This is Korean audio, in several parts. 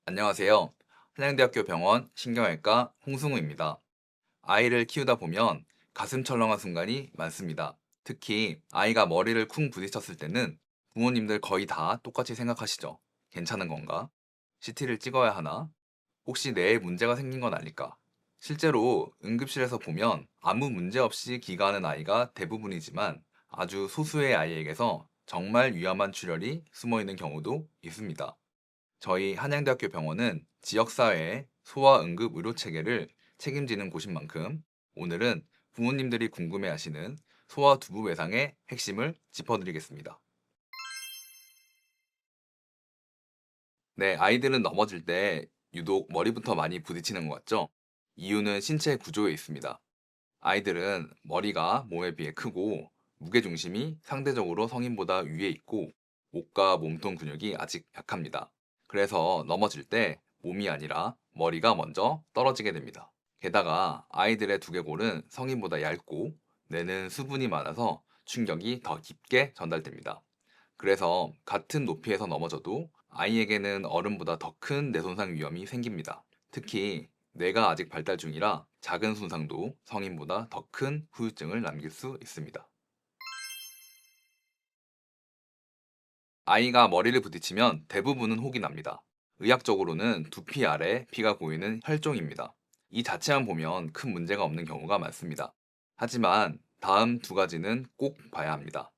안녕하세요. 한양대학교 병원 신경외과 홍승우입니다. 아이를 키우다 보면 가슴 철렁한 순간이 많습니다. 특히 아이가 머리를 쿵 부딪혔을 때는 부모님들 거의 다 똑같이 생각하시죠. 괜찮은 건가? CT를 찍어야 하나? 혹시 뇌에 문제가 생긴 건 아닐까? 실제로 응급실에서 보면 아무 문제 없이 귀가하는 아이가 대부분이지만 아주 소수의 아이에게서 정말 위험한 출혈이 숨어 있는 경우도 있습니다. 저희 한양대학교 병원은 지역사회의 소아응급 의료 체계를 책임지는 곳인 만큼 오늘은 부모님들이 궁금해하시는 소아두부 외상의 핵심을 짚어드리겠습니다. 네, 아이들은 넘어질 때 유독 머리부터 많이 부딪히는 것 같죠? 이유는 신체 구조에 있습니다. 아이들은 머리가 몸에 비해 크고 무게중심이 상대적으로 성인보다 위에 있고 목과 몸통 근육이 아직 약합니다. 그래서 넘어질 때 몸이 아니라 머리가 먼저 떨어지게 됩니다. 게다가 아이들의 두개골은 성인보다 얇고 뇌는 수분이 많아서 충격이 더 깊게 전달됩니다. 그래서 같은 높이에서 넘어져도 아이에게는 어른보다 더 큰 뇌손상 위험이 생깁니다. 특히 뇌가 아직 발달 중이라 작은 손상도 성인보다 더 큰 후유증을 남길 수 있습니다. 아이가 머리를 부딪히면 대부분은 혹이 납니다. 의학적으로는 두피 아래 피가 고이는 혈종입니다. 이 자체만 보면 큰 문제가 없는 경우가 많습니다. 하지만 다음 두 가지는 꼭 봐야 합니다.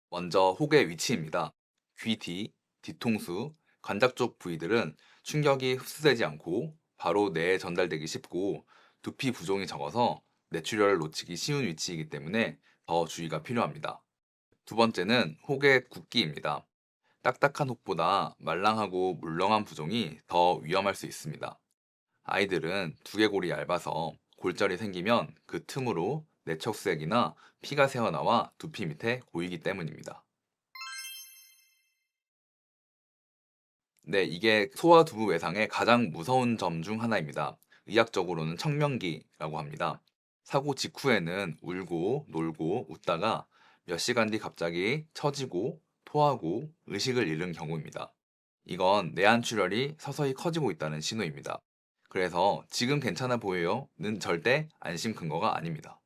먼저 혹의 위치입니다. 귀 뒤, 뒤통수, 관자 쪽 부위들은 충격이 흡수되지 않고 바로 뇌에 전달되기 쉽고 두피 부종이 적어서 뇌출혈을 놓치기 쉬운 위치이기 때문에 더 주의가 필요합니다. 두 번째는 혹의 굵기입니다. 딱딱한 혹보다 말랑하고 물렁한 부종이 더 위험할 수 있습니다. 아이들은 두개골이 얇아서 골절이 생기면 그 틈으로 내척수액이나 피가 새어나와 두피 밑에 고이기 때문입니다. 네, 이게 소아두부 외상의 가장 무서운 점 중 하나입니다. 의학적으로는 청명기라고 합니다. 사고 직후에는 울고, 놀고, 웃다가 몇 시간 뒤 갑자기 처지고, 토하고, 의식을 잃는 경우입니다. 이건 내안출혈이 서서히 커지고 있다는 신호입니다. 그래서 지금 괜찮아 보여요는 절대 안심 근거가 아닙니다.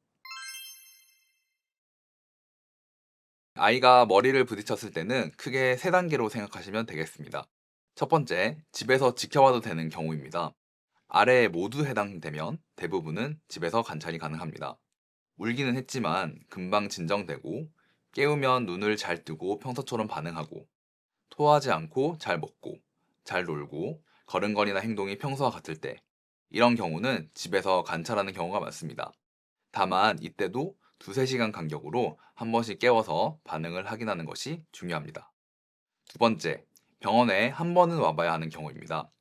아이가 머리를 부딪혔을 때는 크게 세 단계로 생각하시면 되겠습니다. 첫 번째, 집에서 지켜봐도 되는 경우입니다. 아래에 모두 해당되면 대부분은 집에서 관찰이 가능합니다. 울기는 했지만 금방 진정되고 깨우면 눈을 잘 뜨고 평소처럼 반응하고 토하지 않고 잘 먹고 잘 놀고 걸음걸이나 행동이 평소와 같을 때 이런 경우는 집에서 관찰하는 경우가 많습니다. 다만 이때도 두세 시간 간격으로 한 번씩 깨워서 반응을 확인하는 것이 중요합니다. 두 번째, 병원에 한 번은 와봐야 하는 경우입니다.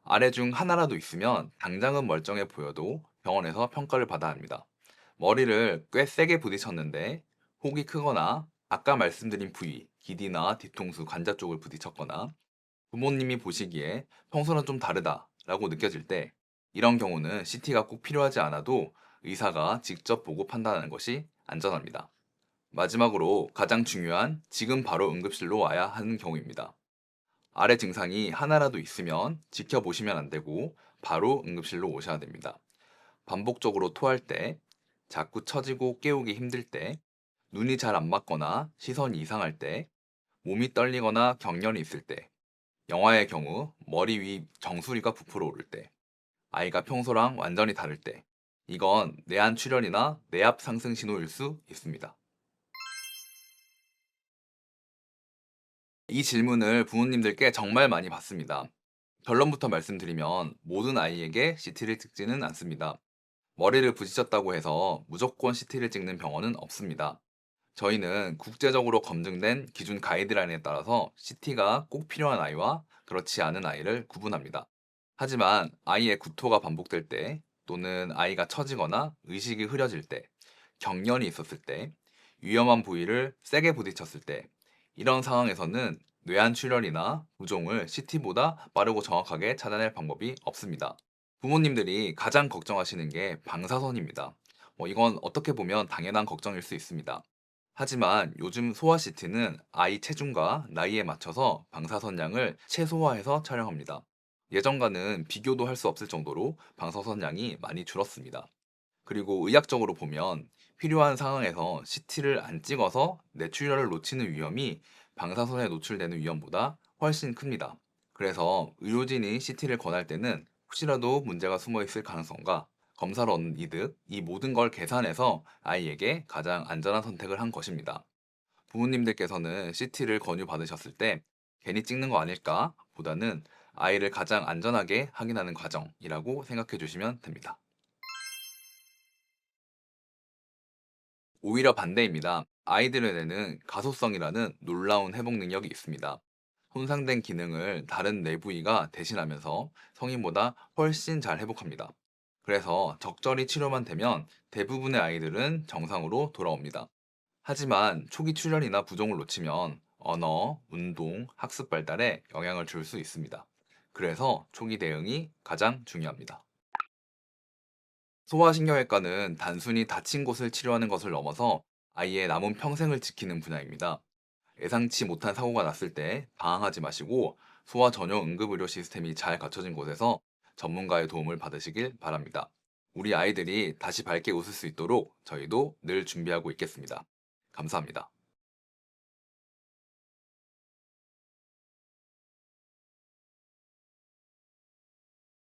아래 중 하나라도 있으면 당장은 멀쩡해 보여도 병원에서 평가를 받아야 합니다. 머리를 꽤 세게 부딪혔는데 혹이 크거나 아까 말씀드린 부위, 기디나 뒤통수, 관자 쪽을 부딪혔거나 부모님이 보시기에 평소랑 좀 다르다라고 느껴질 때 이런 경우는 CT가 꼭 필요하지 않아도 의사가 직접 보고 판단하는 것이 안전합니다. 마지막으로 가장 중요한 지금 바로 응급실로 와야 하는 경우입니다. 아래 증상이 하나라도 있으면 지켜보시면 안 되고 바로 응급실로 오셔야 됩니다. 반복적으로 토할 때, 자꾸 처지고 깨우기 힘들 때, 눈이 잘 안 맞거나 시선이 이상할 때, 몸이 떨리거나 경련이 있을 때, 영화의 경우 머리 위 정수리가 부풀어 오를 때, 아이가 평소랑 완전히 다를 때, 이건 내안 출혈이나 뇌압 상승 신호일 수 있습니다. 이 질문을 부모님들께 정말 많이 받습니다. 결론부터 말씀드리면 모든 아이에게 CT를 찍지는 않습니다. 머리를 부딪혔다고 해서 무조건 CT를 찍는 병원은 없습니다. 저희는 국제적으로 검증된 기준 가이드라인에 따라서 CT가 꼭 필요한 아이와 그렇지 않은 아이를 구분합니다. 하지만 아이의 구토가 반복될 때 또는 아이가 처지거나 의식이 흐려질 때, 경련이 있었을 때, 위험한 부위를 세게 부딪혔을 때, 이런 상황에서는 뇌안 출혈이나 부종을 CT보다 빠르고 정확하게 찾아낼 방법이 없습니다. 부모님들이 가장 걱정하시는 게 방사선입니다. 이건 어떻게 보면 당연한 걱정일 수 있습니다. 하지만 요즘 소아 CT는 아이 체중과 나이에 맞춰서 방사선 양을 최소화해서 촬영합니다. 예전과는 비교도 할 수 없을 정도로 방사선량이 많이 줄었습니다. 그리고 의학적으로 보면 필요한 상황에서 CT를 안 찍어서 뇌출혈을 놓치는 위험이 방사선에 노출되는 위험보다 훨씬 큽니다. 그래서 의료진이 CT를 권할 때는 혹시라도 문제가 숨어 있을 가능성과 검사로 얻는 이득, 이 모든 걸 계산해서 아이에게 가장 안전한 선택을 한 것입니다. 부모님들께서는 CT를 권유받으셨을 때 괜히 찍는 거 아닐까 보다는 아이를 가장 안전하게 확인하는 과정이라고 생각해 주시면 됩니다. 오히려 반대입니다. 아이들의 뇌는 가소성이라는 놀라운 회복 능력이 있습니다. 손상된 기능을 다른 뇌 부위가 대신하면서 성인보다 훨씬 잘 회복합니다. 그래서 적절히 치료만 되면 대부분의 아이들은 정상으로 돌아옵니다. 하지만 초기 출혈이나 부종을 놓치면 언어, 운동, 학습 발달에 영향을 줄 수 있습니다. 그래서 초기 대응이 가장 중요합니다. 소아신경외과는 단순히 다친 곳을 치료하는 것을 넘어서 아이의 남은 평생을 지키는 분야입니다. 예상치 못한 사고가 났을 때 당황하지 마시고 소아 전용 응급의료 시스템이 잘 갖춰진 곳에서 전문가의 도움을 받으시길 바랍니다. 우리 아이들이 다시 밝게 웃을 수 있도록 저희도 늘 준비하고 있겠습니다. 감사합니다.